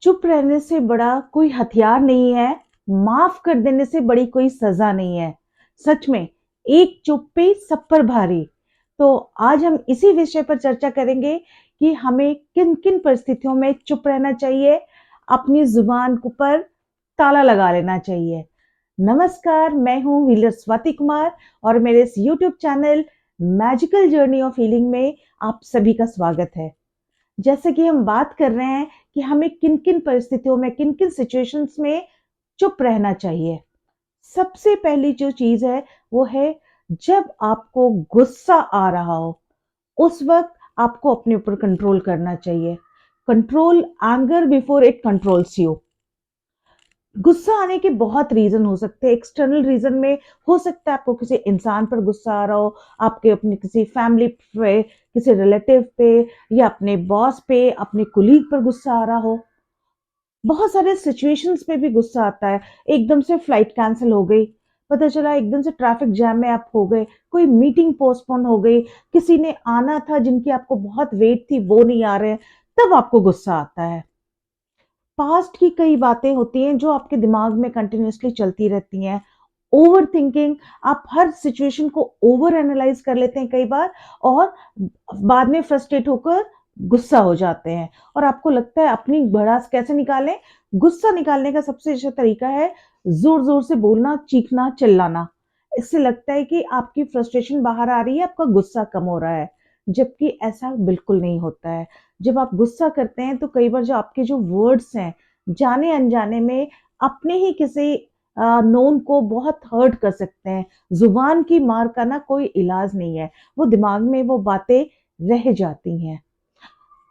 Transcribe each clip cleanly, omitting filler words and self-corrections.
चुप रहने से बड़ा कोई हथियार नहीं है, माफ कर देने से बड़ी कोई सजा नहीं है। सच में, एक चुप पे सब पर भारी। तो आज हम इसी विषय पर चर्चा करेंगे कि हमें किन-किन परिस्थितियों में चुप रहना चाहिए, अपनी जुबान पर ताला लगा लेना चाहिए। नमस्कार, मैं हूँ व्हीलर स्वाति कुमार और मेरे इस YouTube channel magical journey of healing में आप सभी का स्वागत है। जैसे कि हम बात कर रहे हैं कि हमें किन-किन परिस्थितियों में, किन-किन सिचुएशंस में चुप रहना चाहिए। सबसे पहली जो चीज़ है, वो है जब आपको गुस्सा आ रहा हो, उस वक़्त आपको अपने ऊपर कंट्रोल करना चाहिए। Control anger before it controls you. गुस्सा आने के बहुत रीज़न हो सकते हैं। एक्सटर्नल रीज़न में हो सकता है आपको किसी इंसान पर गुस्सा आ रहा हो, आपके अपने किसी फैमिली पे, किसी रिलेटिव पे या अपने बॉस पे, अपने कोलीग पर गुस्सा आ रहा हो। बहुत सारे सिचुएशंस में भी गुस्सा आता है। एकदम से फ्लाइट कैंसल हो गई, पता चला एकदम से ट्रैफिक जैम में आप हो गए, कोई मीटिंग पोस्टपोन हो गई, किसी ने आना था जिनकी आपको बहुत वेट थी, वो नहीं आ रहे हैं, तब आपको गुस्सा आता है। पास्ट की कई बातें होती हैं जो आपके दिमाग में कंटिन्यूअसली चलती रहती हैं। ओवर थिंकिंग, आप हर सिचुएशन को ओवर एनालाइज कर लेते हैं कई बार और बाद में फ्रस्ट्रेट होकर गुस्सा हो जाते हैं और आपको लगता है अपनी भड़ास कैसे निकालें। गुस्सा निकालने का सबसे अच्छा तरीका है जोर जोर से बोलना, चीखना, चिल्लाना। इससे लगता है कि आपकी फ्रस्ट्रेशन बाहर आ रही है, आपका गुस्सा कम हो रहा है, जबकि ऐसा बिल्कुल नहीं होता है। जब आप गुस्सा करते हैं तो कई बार जो आपके जो वर्ड्स हैं, जाने अनजाने में अपने ही किसी नोन को बहुत हर्ट कर सकते हैं। जुबान की मार का ना कोई इलाज नहीं है, वो दिमाग में वो बातें रह जाती हैं।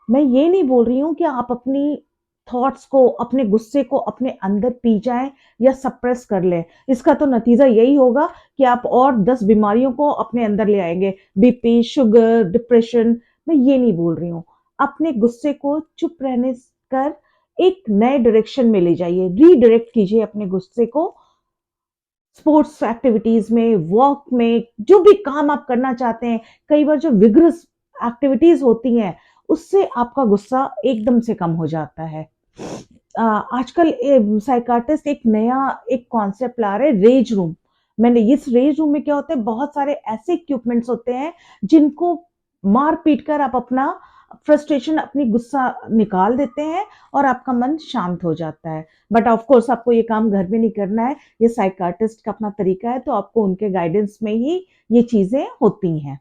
मैं ये नहीं बोल रही हूँ कि आप अपनी थॉट्स को, अपने गुस्से को अपने अंदर पी जाएं या सप्रेस कर लें। इसका तो नतीजा यही होगा कि आप और 10 बीमारियों को अपने अंदर ले आएंगे, बीपी, शुगर, डिप्रेशन। मैं ये नहीं बोल रही हूँ। अपने गुस्से को चुप रहने कर एक नए डायरेक्शन में ले जाइए, रीडायरेक्ट कीजिए अपने गुस्से को। स्पोर्ट्स एक्टिविटीज में, वॉक में, जो भी काम आप करना चाहते हैं, कई बार जो विग्रस एक्टिविटीज होती हैं, उससे आपका गुस्सा एकदम से कम हो जाता है। आजकल साइकाट्रिस्ट एक नया एक कॉन्सेप्ट ला रहे हैं, रेज रूम। मैंने इस रेज रूम में क्या होता है, बहुत सारे ऐसे इक्विपमेंट्स होते हैं जिनको मार पीट कर आप अपना फ्रस्ट्रेशन, अपनी गुस्सा निकाल देते हैं और आपका मन शांत हो जाता है। बट ऑफ कोर्स आपको ये काम घर में नहीं करना है, ये साइकाट्रिस्ट का अपना तरीका है, तो आपको उनके गाइडेंस में ही ये चीजें होती हैं।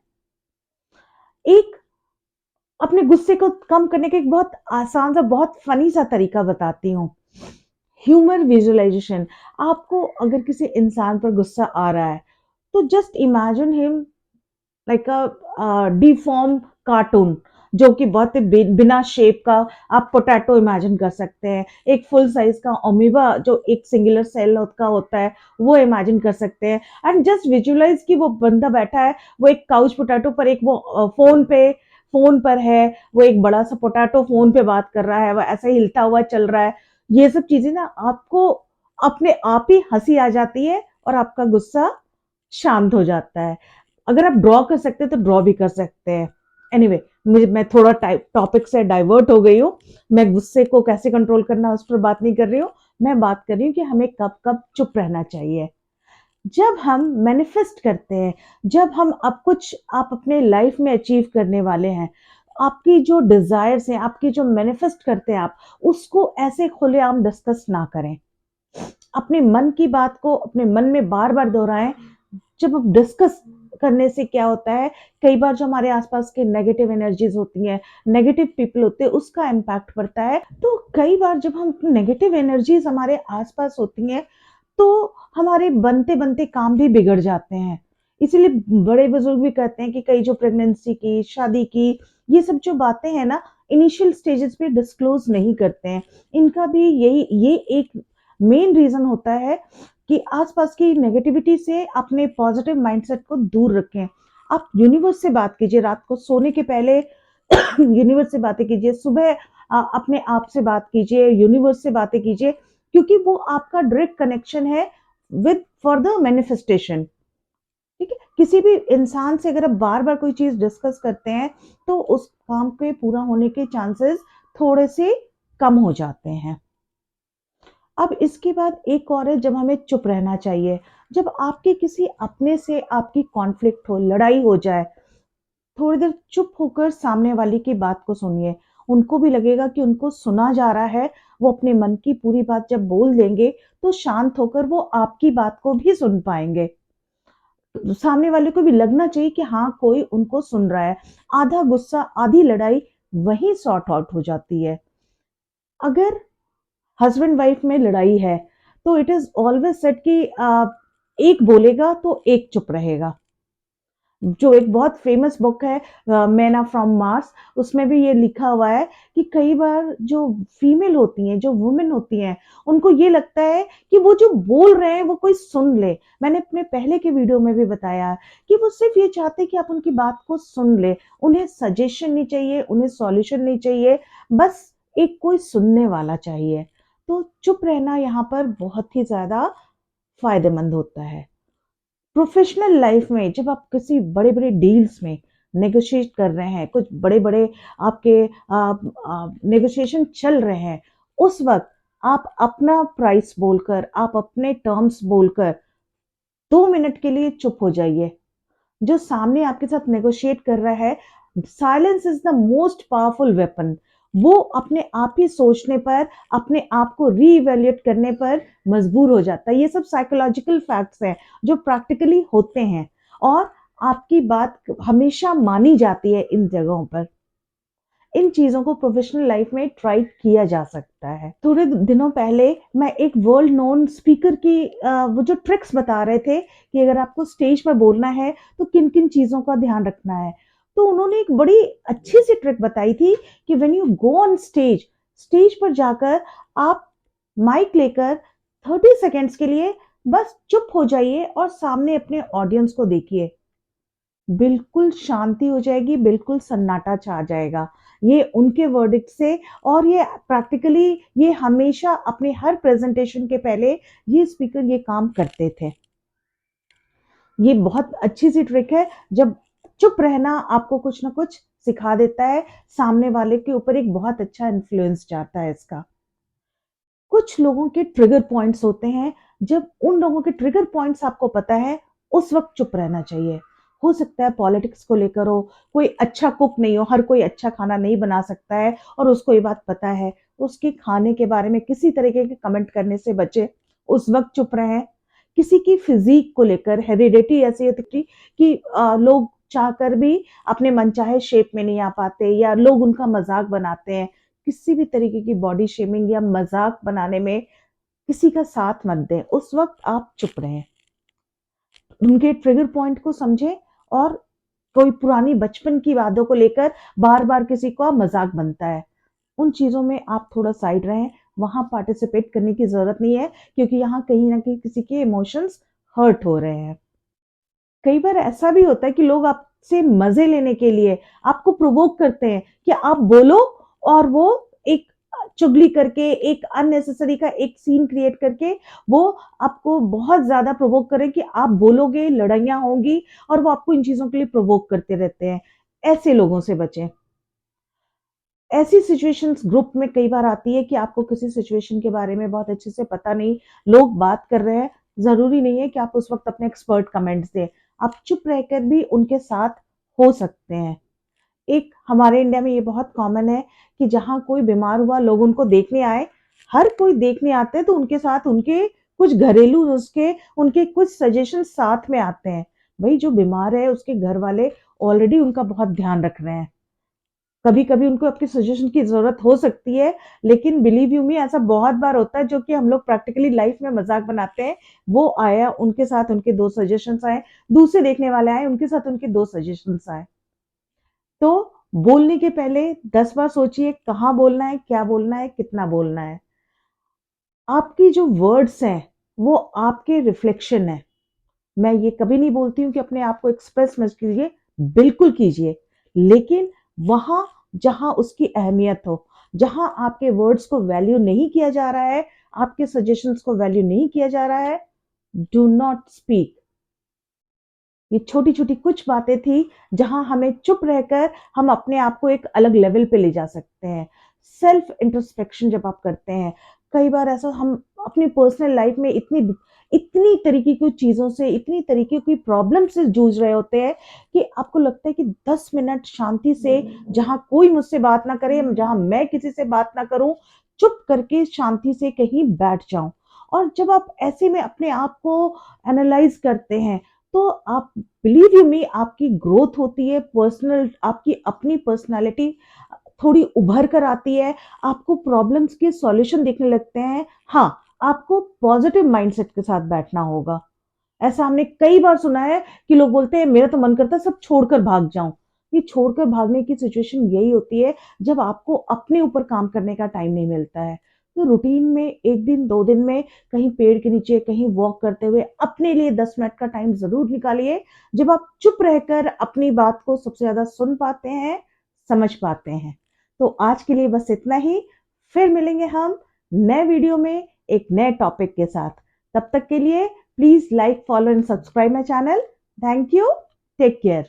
एक अपने गुस्से को कम करने का एक बहुत आसान सा, बहुत फनी सा तरीका बताती हूँ। Humour visualisation. आपको अगर किसी इंसान पर गुस्सा आ रहा है, तो जस्ट इमेजिन हिम लाइक अ डिफॉर्म कार्टून, जो कि बहुत ही बिना शेप का। आप पोटैटो इमेजिन कर सकते हैं, एक फुल साइज का अमीबा जो एक सिंगुलर सेल का होता है, वो इमेजिन कर सकते हैं। एंड जस्ट विजुअलाइज कि वो बंदा बैठा है, वो एक काउच पोटैटो पर, एक वो फोन पर है, वो एक बड़ा सा पोटैटो फोन पे बात कर रहा है, वो ऐसे हिलता हुआ चल रहा है। ये सब चीजें ना आपको अपने आप ही हंसी आ जाती है और आपका गुस्सा शांत हो जाता है। अगर आप ड्रॉ कर सकते हैं तो ड्रॉ भी कर सकते हैं। एनीवे, मुझे मैं थोड़ा टॉपिक से डाइवर्ट हो गई हूँ। मैं गुस्से को कैसे कंट्रोल करना उस पर बात नहीं कर रही हूँ। मैं बात कर रही हूँ कि हमें कब कब चुप रहना चाहिए। जब हम मैनिफेस्ट करते हैं, जब हम अब कुछ आप अपने लाइफ में अचीव करने वाले हैं, आपकी जो डिजायर्स हैं, आपकी जो मैनिफेस्ट करते हैं आप, उसको ऐसे खुलेआम डिस्कस ना करें। अपने मन की बात को अपने मन में बार बार दोहराएं। जब आप डिस्कस करने से क्या होता है, कई बार जो हमारे आसपास के नेगेटिव एनर्जीज होती हैं, नेगेटिव पीपल होते हैं, उसका इम्पैक्ट पड़ता है। तो कई बार जब हम नेगेटिव एनर्जीज हमारे आसपास होती हैं, तो हमारे बनते बनते काम भी बिगड़ जाते हैं। इसीलिए बड़े बुजुर्ग भी कहते हैं कि कई जो प्रेगनेंसी की, शादी की, ये सब जो बातें हैं ना, इनिशियल स्टेजेस पे डिस्क्लोज नहीं करते हैं। इनका भी यही ये एक मेन रीजन होता है कि आसपास की नेगेटिविटी से अपने पॉजिटिव माइंडसेट को दूर रखें। आप यूनिवर्स से बात कीजिए, रात को सोने के पहले यूनिवर्स से बातें कीजिए, सुबह अपने आप से बात कीजिए, यूनिवर्स से बातें कीजिए, क्योंकि वो आपका डायरेक्ट कनेक्शन है विद फॉर द मैनिफेस्टेशन। ठीक है, किसी भी इंसान से अगर आप बार बार कोई चीज डिस्कस करते हैं, तो उस काम के पूरा होने के चांसेस थोड़े से कम हो जाते हैं। अब इसके बाद एक और है जब हमें चुप रहना चाहिए। जब आपके किसी अपने से आपकी कॉन्फ्लिक्ट हो, लड़ाई हो जाए, थोड़ी देर चुप होकर सामने वाले की बात को सुनिए। उनको भी लगेगा कि उनको सुना जा रहा है, वो अपने मन की पूरी बात जब बोल देंगे, तो शांत होकर वो आपकी बात को भी सुन पाएँगे। सामने वाले को भी लगना चाहिए कि हाँ, कोई उनको सुन रहा है। आधा गुस्सा, आधी लड़ाई वहीं सॉर्ट आउट हो जाती है। अगर हस्बैंड वाइफ में लड़ाई है, तो इट इज़ ऑलवेज़ सेड कि एक बोलेगा तो एक चुप रहेगा। जो एक बहुत फेमस बुक है मैन फ्रॉम मार्स, उसमें भी ये लिखा हुआ है कि कई बार जो फीमेल होती हैं, जो वुमेन होती हैं, उनको ये लगता है कि वो जो बोल रहे हैं वो कोई सुन ले। मैंने अपने पहले के वीडियो में भी बताया कि वो सिर्फ ये चाहते हैं कि आप उनकी बात को सुन ले। उन्हें सजेशन नहीं चाहिए, उन्हें सॉल्यूशन नहीं चाहिए, बस एक कोई सुनने वाला चाहिए। तो चुप रहना यहाँ पर बहुत ही ज़्यादा फ़ायदेमंद होता है। प्रोफेशनल लाइफ में जब आप किसी बड़े-बड़े डील्स में नेगोशिएट कर रहे हैं, कुछ बड़े-बड़े आपके नेगोशिएशन चल रहे हैं, उस वक़्त आप अपना प्राइस बोलकर, आप अपने टर्म्स बोलकर 2 मिनट के लिए चुप हो जाइए। जो सामने आपके साथ नेगोशिएट कर रहा है, silence is the most powerful weapon. वो अपने आप ही सोचने पर, अपने आप को रीइवैल्यूएट करने पर मजबूर हो जाता है। ये सब साइकोलॉजिकल फैक्ट्स हैं, जो प्रैक्टिकली होते हैं और आपकी बात हमेशा मानी जाती है इन जगहों पर। इन चीज़ों को प्रोफेशनल लाइफ में ट्राई किया जा सकता है। थोड़े दिनों पहले मैं एक वर्ल्ड नोन स्पीकर की वो जो ट्रिक्स बता रहे थे कि अगर आपको स्टेज पर बोलना है तो किन-किन चीज़ों का ध्यान रखना है। तो उन्होंने एक बड़ी अच्छी-सी ट्रिक बताई थी कि when you go on stage, stage पर जाकर आप माइक लेकर 30 सेकंड्स के लिए बस चुप हो जाइए और सामने अपने ऑडियंस को देखिए। बिल्कुल शांति हो जाएगी, बिल्कुल सन्नाटा छा जाएगा। ये उनके वर्डिक्ट से और ये प्रैक्टिकली ये हमेशा अपने हर प्रेज़ेंटेशन के पहले ये स्पीकर ये काम करते थे। ये बहुत अच्छी-सी ट्रिक है, जब चुप रहना आपको कुछ न कुछ सिखा देता है, सामने वाले के ऊपर एक बहुत अच्छा इन्फ्लुएंस जाता है इसका। कुछ लोगों के ट्रिगर पॉइंट्स होते हैं, जब उन लोगों के ट्रिगर पॉइंट्स आपको पता है, उस वक़्त चुप रहना चाहिए। हो सकता है पॉलिटिक्स को लेकर हो, कोई अच्छा कुक नहीं हो, हर कोई अच्छा खाना नहीं बना सकता है और उसको ये बात पता है, उसके खाने के बारे में किसी तरीके के कमेंट करने से बचें, उस वक़्त चुप रहें। किसी की फ़िज़ीक को लेकर हेरिडिटी ऐसी होती है कि लोग चाहकर भी अपने मनचाहे शेप में नहीं आ पाते या लोग उनका मज़ाक बनाते हैं। किसी भी तरीके की बॉडी शेमिंग या मज़ाक बनाने में किसी का साथ मत दें, उस वक़्त आप चुप रहें। उनके ट्रिगर पॉइंट को समझें और कोई पुरानी बचपन की यादों को लेकर बार-बार किसी का मज़ाक बनता है, उन चीज़ों में आप थोड़ा साइड रहें, वहाँ पार्टिसिपेट करने की ज़रूरत नहीं है क्योंकि यहाँ कहीं न कहीं किसी के इमोशंस हर्ट हो रहे हैं। कई बार ऐसा भी होता है कि लोग आपसे मज़े लेने के लिए आपको प्रोवोक करते हैं कि आप बोलो और वो एक चुगली करके, एक अननेसेसरी का एक सीन क्रिएट करके वो आपको बहुत ज़्यादा प्रोवोक करें कि आप बोलोगे, लड़ाइयाँ होंगी और वो आपको इन चीज़ों के लिए प्रोवोक करते रहते हैं। ऐसे लोगों से बचें। ऐसी सिचुएशंस ग्रुप में कई बार आती है कि आपको किसी सिचुएशन के बारे में बहुत अच्छे से पता नहीं, लोग बात कर रहे हैं, ज़रूरी नहीं है कि आप उस वक़्त अपने एक्सपर्ट कमेंट्स दें। आप चुप रहकर भी उनके साथ हो सकते हैं। एक हमारे इंडिया में ये बहुत कॉमन है कि जहाँ कोई बीमार हुआ लोग उनको देखने आए, हर कोई देखने आता है तो उनके साथ उनके कुछ घरेलू नुस्खे, उनके कुछ सजेशन साथ में आते हैं। भई जो बीमार है उसके घर वाले ऑलरेडी उनका बहुत ध्यान रख रहे हैं। कभी-कभी उनको आपके सजेशन की ज़रूरत हो सकती है, लेकिन बिलीव यू मी ऐसा बहुत बार होता है जो कि हम लोग प्रैक्टिकली लाइफ़ में मज़ाक बनाते हैं। वो आया, उनके साथ उनके 2 सजेशंस आए, दूसरे देखने वाले आए, उनके साथ उनके 2 सजेशंस आए। तो बोलने के पहले 10 बार सोचिए कहाँ बोलना है, क्या बोलना है, कितना बोलना है। आपकी जो वर्ड्स हैं, वो आपके रिफ्लेक्शन हैं। मैं ये कभी नहीं बोलती हूँ कि अपने आप को एक्सप्रेस मत कीजिए, बिल्कुल कीजिए। लेकिन वहाँ जहाँ उसकी अहमियत हो, जहाँ आपके वर्ड्स को वैल्यू नहीं किया जा रहा है, आपके सजेशंस को वैल्यू नहीं किया जा रहा है, डू नॉट स्पीक। ये छोटी-छोटी कुछ बातें थी, जहाँ हमें चुप रहकर हम अपने आप को एक अलग लेवल पे ले जा सकते हैं। सेल्फ इंट्रोस्पेक्शन जब आप करते हैं, कई बार ऐसा हम अपनी पर्सनल लाइफ में इतनी इतनी तरीके की चीज़ों से, इतनी तरीके की प्रॉब्लम से जूझ रहे होते हैं कि आपको लगता है कि 10 मिनट शांति से, जहाँ कोई मुझसे बात ना करे, जहाँ मैं किसी से बात ना करूँ, चुप करके शांति से कहीं बैठ जाऊँ। और जब आप ऐसे में अपने आप को एनालाइज़ करते हैं, तो आप बिलीव यू मी आपकी ग्रोथ होती है, पर्सनल आपकी अपनी पर्सनैलिटी थोड़ी उभर कर आती है, आपको प्रॉब्लम्स के सॉल्यूशन दिखने लगते हैं। हाँ, आपको पॉज़िटिव माइंडसेट के साथ बैठना होगा। ऐसा हमने कई बार सुना है कि लोग बोलते हैं मेरा तो मन करता है सब छोड़कर भाग जाऊँ। ये छोड़कर भागने की सिचुएशन यही होती है जब आपको अपने ऊपर काम करने का टाइम नहीं मिलता है। तो रूटीन में 1 दिन 2 दिन में कहीं पेड़ के नीचे, कहीं वॉक करते हुए अपने लिए 10 मिनट का टाइम ज़रूर निकालिए। जब आप चुप रहकर अपनी बात को सबसे ज़्यादा सुन पाते हैं, समझ पाते हैं। तो आज के लिए बस इतना ही। फिर मिलेंगे हम नए वीडियो में एक नए टॉपिक के साथ। तब तक के लिए please like, follow and subscribe my channel. Thank you. Take care.